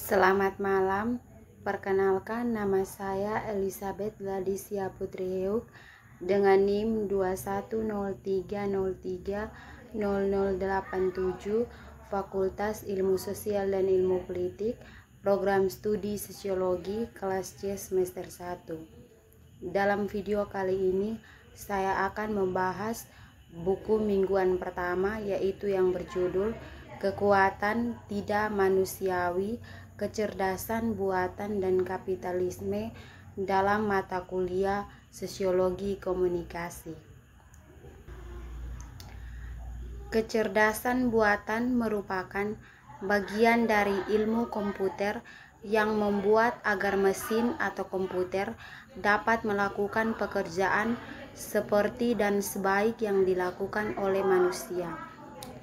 Selamat malam, perkenalkan nama saya Elizabeth Ladisia Putri Heuk dengan NIM 2103030087 Fakultas Ilmu Sosial dan Ilmu Politik, Program Studi Sosiologi kelas C semester 1. Dalam video kali ini saya akan membahas buku mingguan pertama, yaitu yang berjudul Kekuatan Tidak Manusiawi, Kecerdasan Buatan dan Kapitalisme dalam mata kuliah Sosiologi Komunikasi. Kecerdasan buatan merupakan bagian dari ilmu komputer yang membuat agar mesin atau komputer dapat melakukan pekerjaan seperti dan sebaik yang dilakukan oleh manusia.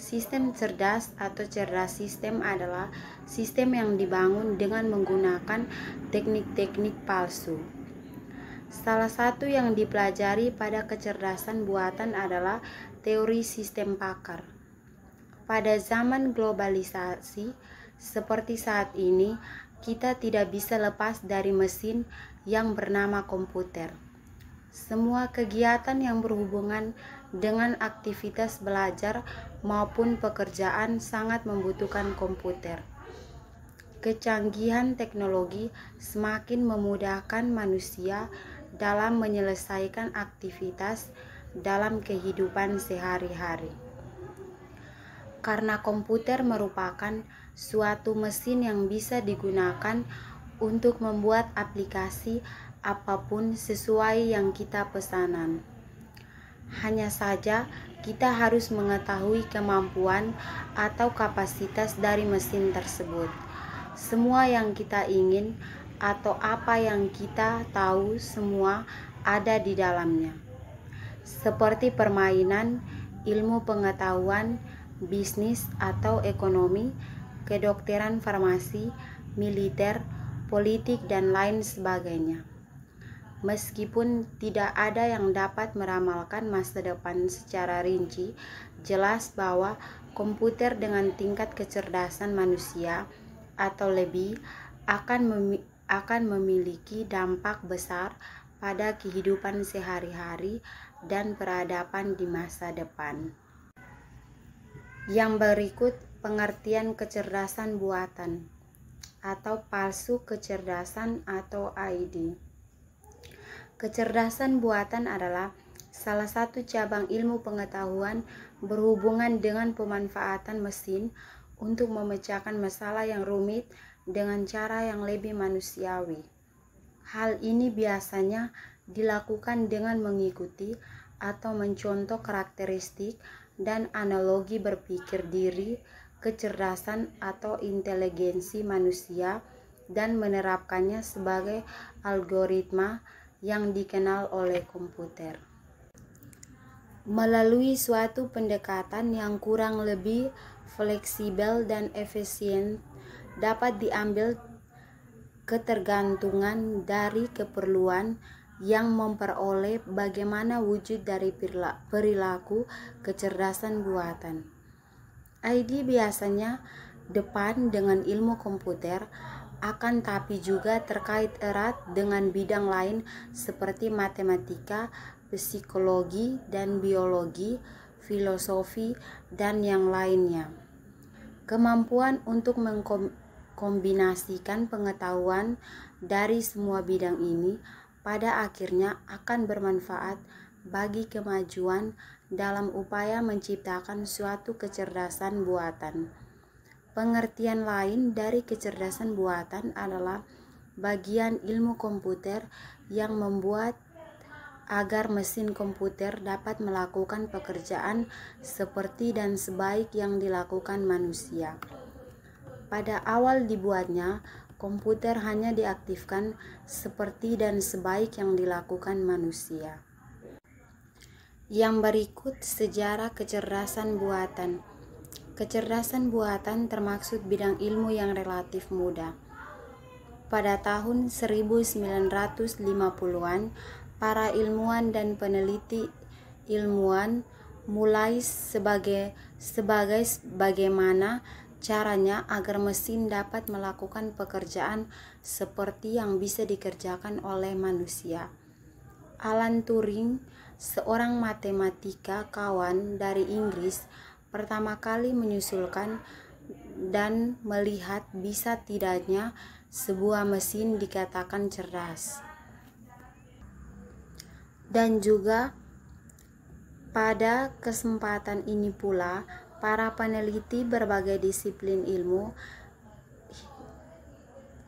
Sistem cerdas atau cerdas sistem adalah sistem yang dibangun dengan menggunakan teknik-teknik palsu. Salah satu yang dipelajari pada kecerdasan buatan adalah teori sistem pakar. Pada zaman globalisasi seperti saat ini, kita tidak bisa lepas dari mesin yang bernama komputer. Semua kegiatan yang berhubungan dengan aktivitas belajar maupun pekerjaan sangat membutuhkan komputer. Kecanggihan teknologi semakin memudahkan manusia dalam menyelesaikan aktivitas dalam kehidupan sehari-hari. Karena komputer merupakan suatu mesin yang bisa digunakan untuk membuat aplikasi apapun sesuai yang kita pesanan. Hanya saja kita harus mengetahui kemampuan atau kapasitas dari mesin tersebut. Semua yang kita ingin atau apa yang kita tahu semua ada di dalamnya. Seperti permainan, ilmu pengetahuan, bisnis atau ekonomi, kedokteran, farmasi, militer, politik, dan lain sebagainya. Meskipun tidak ada yang dapat meramalkan masa depan secara rinci, jelas bahwa komputer dengan tingkat kecerdasan manusia atau lebih akan memiliki dampak besar pada kehidupan sehari-hari dan peradaban di masa depan. Yang berikut pengertian kecerdasan buatan atau palsu kecerdasan atau ID. Kecerdasan buatan adalah salah satu cabang ilmu pengetahuan berhubungan dengan pemanfaatan mesin untuk memecahkan masalah yang rumit dengan cara yang lebih manusiawi. Hal ini biasanya dilakukan dengan mengikuti atau mencontoh karakteristik dan analogi berpikir diri, kecerdasan atau inteligensi manusia dan menerapkannya sebagai algoritma yang dikenal oleh komputer. Melalui suatu pendekatan yang kurang lebih fleksibel dan efisien, dapat diambil ketergantungan dari keperluan yang memperoleh bagaimana wujud dari perilaku kecerdasan buatan. ID biasanya depan dengan ilmu komputer, akan tapi juga terkait erat dengan bidang lain seperti matematika, psikologi dan biologi, filosofi, dan yang lainnya. Kemampuan untuk mengkombinasikan pengetahuan dari semua bidang ini pada akhirnya akan bermanfaat bagi kemajuan dalam upaya menciptakan suatu kecerdasan buatan. Pengertian lain dari kecerdasan buatan adalah bagian ilmu komputer yang membuat agar mesin komputer dapat melakukan pekerjaan seperti dan sebaik yang dilakukan manusia. Pada awal dibuatnya, komputer hanya diaktifkan seperti dan sebaik yang dilakukan manusia. Yang berikut sejarah kecerdasan buatan. Kecerdasan buatan termaksud bidang ilmu yang relatif muda. Pada tahun 1950-an, para ilmuwan dan peneliti ilmuwan mulai bagaimana Caranya agar mesin dapat melakukan pekerjaan seperti yang bisa dikerjakan oleh manusia. Alan Turing, seorang matematika kawan dari Inggris, pertama kali menyusulkan dan melihat bisa tidaknya sebuah mesin dikatakan cerdas. Dan juga pada kesempatan ini pula, para peneliti berbagai disiplin ilmu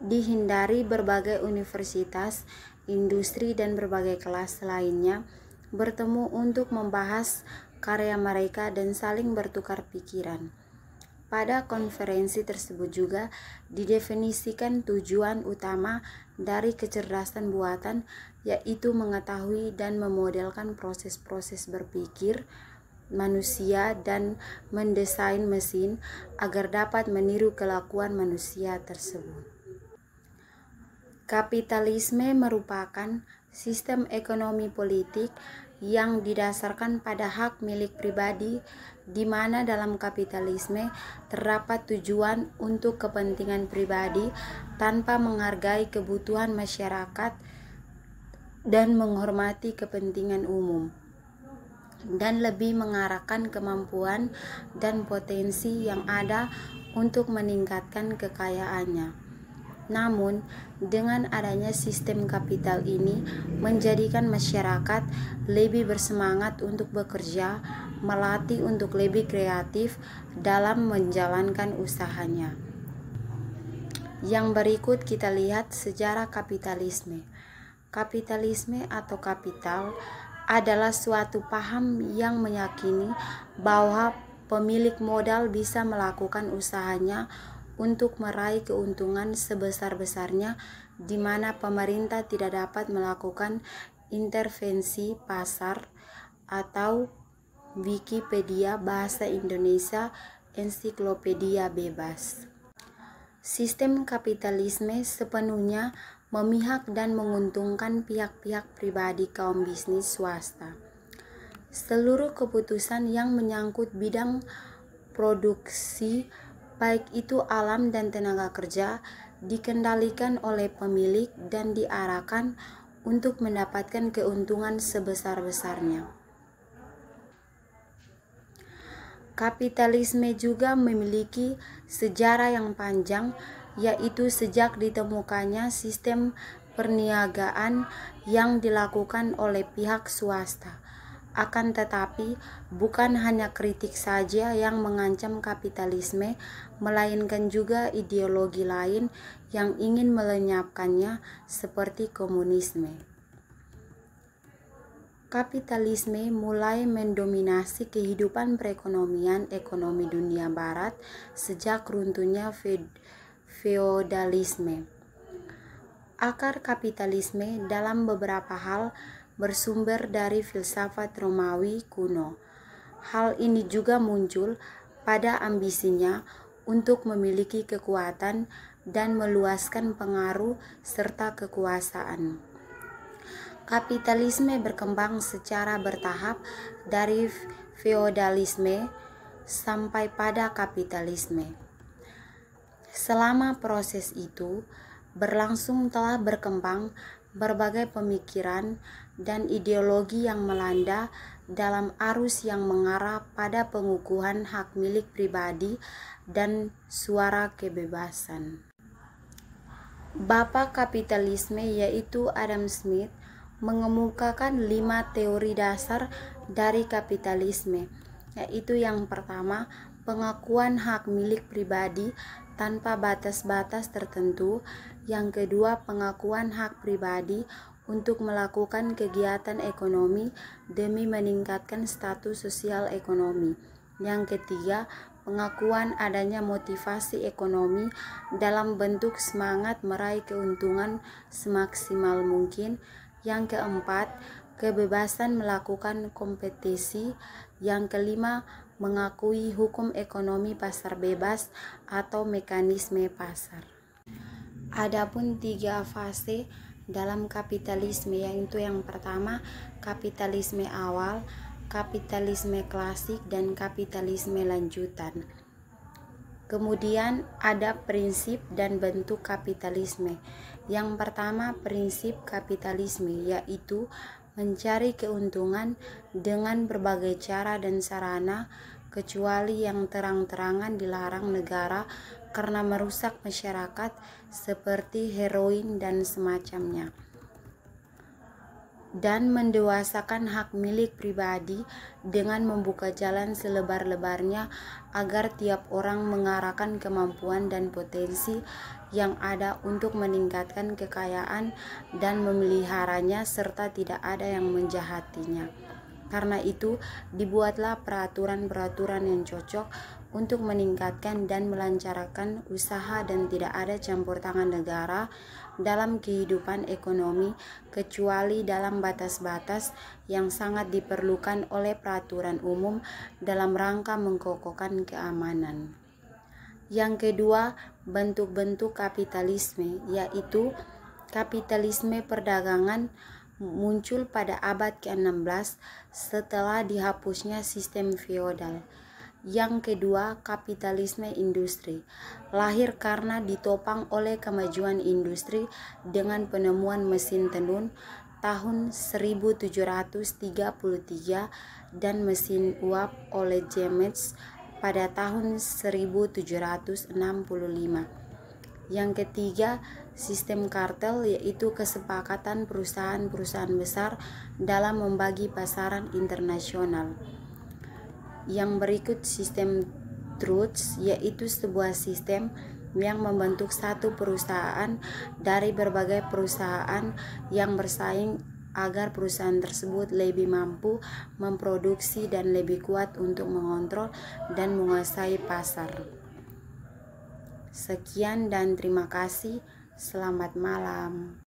dihindari berbagai universitas, industri, dan berbagai kelas lainnya bertemu untuk membahas karya mereka dan saling bertukar pikiran. Pada konferensi tersebut juga didefinisikan tujuan utama dari kecerdasan buatan, yaitu mengetahui dan memodelkan proses-proses berpikir manusia dan mendesain mesin agar dapat meniru kelakuan manusia tersebut. Kapitalisme merupakan sistem ekonomi politik yang didasarkan pada hak milik pribadi, di mana dalam kapitalisme terdapat tujuan untuk kepentingan pribadi tanpa menghargai kebutuhan masyarakat dan menghormati kepentingan umum, dan lebih mengarahkan kemampuan dan potensi yang ada untuk meningkatkan kekayaannya. Namun, dengan adanya sistem kapital ini menjadikan masyarakat lebih bersemangat untuk bekerja, melatih untuk lebih kreatif dalam menjalankan usahanya. Yang berikut kita lihat sejarah kapitalisme. Kapitalisme atau kapital adalah suatu paham yang meyakini bahwa pemilik modal bisa melakukan usahanya untuk meraih keuntungan sebesar-besarnya, di mana pemerintah tidak dapat melakukan intervensi pasar, atau Wikipedia bahasa Indonesia ensiklopedia bebas. Sistem kapitalisme sepenuhnya memihak dan menguntungkan pihak-pihak pribadi kaum bisnis swasta. Seluruh keputusan yang menyangkut bidang produksi, baik itu alam dan tenaga kerja, dikendalikan oleh pemilik dan diarahkan untuk mendapatkan keuntungan sebesar-besarnya. Kapitalisme juga memiliki sejarah yang panjang, yaitu sejak ditemukannya sistem perniagaan yang dilakukan oleh pihak swasta. Akan tetapi, bukan hanya kritik saja yang mengancam kapitalisme, melainkan juga ideologi lain yang ingin melenyapkannya, seperti komunisme. Kapitalisme mulai mendominasi kehidupan perekonomian ekonomi dunia barat sejak runtuhnya feodalisme. Akar kapitalisme dalam beberapa hal bersumber dari filsafat Romawi kuno. Hal ini juga muncul pada ambisinya untuk memiliki kekuatan dan meluaskan pengaruh serta kekuasaan. Kapitalisme berkembang secara bertahap dari feodalisme sampai pada kapitalisme. Selama proses itu berlangsung, telah berkembang berbagai pemikiran dan ideologi yang melanda dalam arus yang mengarah pada pengukuhan hak milik pribadi dan suara kebebasan. Bapa kapitalisme yaitu Adam Smith mengemukakan 5 teori dasar dari kapitalisme, yaitu yang pertama, pengakuan hak milik pribadi tanpa batas-batas tertentu. Yang kedua, pengakuan hak pribadi untuk melakukan kegiatan ekonomi demi meningkatkan status sosial ekonomi. Yang ketiga, pengakuan adanya motivasi ekonomi dalam bentuk semangat meraih keuntungan semaksimal mungkin. Yang keempat, kebebasan melakukan kompetisi. Yang kelima, mengakui hukum ekonomi pasar bebas atau mekanisme pasar. Adapun 3 fase dalam kapitalisme, yaitu yang pertama, kapitalisme awal, kapitalisme klasik, dan kapitalisme lanjutan. Kemudian ada prinsip dan bentuk kapitalisme. Yang pertama, prinsip kapitalisme yaitu mencari keuntungan dengan berbagai cara dan sarana, kecuali yang terang-terangan dilarang negara karena merusak masyarakat, seperti heroin dan semacamnya, dan mendewasakan hak milik pribadi dengan membuka jalan selebar-lebarnya agar tiap orang mengarahkan kemampuan dan potensi yang ada untuk meningkatkan kekayaan dan memeliharanya, serta tidak ada yang menjahatinya. Karena itu, dibuatlah peraturan-peraturan yang cocok untuk meningkatkan dan melancarkan usaha dan tidak ada campur tangan negara dalam kehidupan ekonomi, kecuali dalam batas-batas yang sangat diperlukan oleh peraturan umum dalam rangka mengokohkan keamanan. Yang kedua, bentuk-bentuk kapitalisme, yaitu kapitalisme perdagangan muncul pada abad ke-16 setelah dihapusnya sistem feodal. Yang kedua, kapitalisme industri, lahir karena ditopang oleh kemajuan industri dengan penemuan mesin tenun tahun 1733 dan mesin uap oleh James pada tahun 1765. Yang ketiga, sistem kartel, yaitu kesepakatan perusahaan-perusahaan besar dalam membagi pasaran internasional. Yang berikut sistem trusts, yaitu sebuah sistem yang membentuk satu perusahaan dari berbagai perusahaan yang bersaing agar perusahaan tersebut lebih mampu memproduksi dan lebih kuat untuk mengontrol dan menguasai pasar. Sekian dan terima kasih. Selamat malam.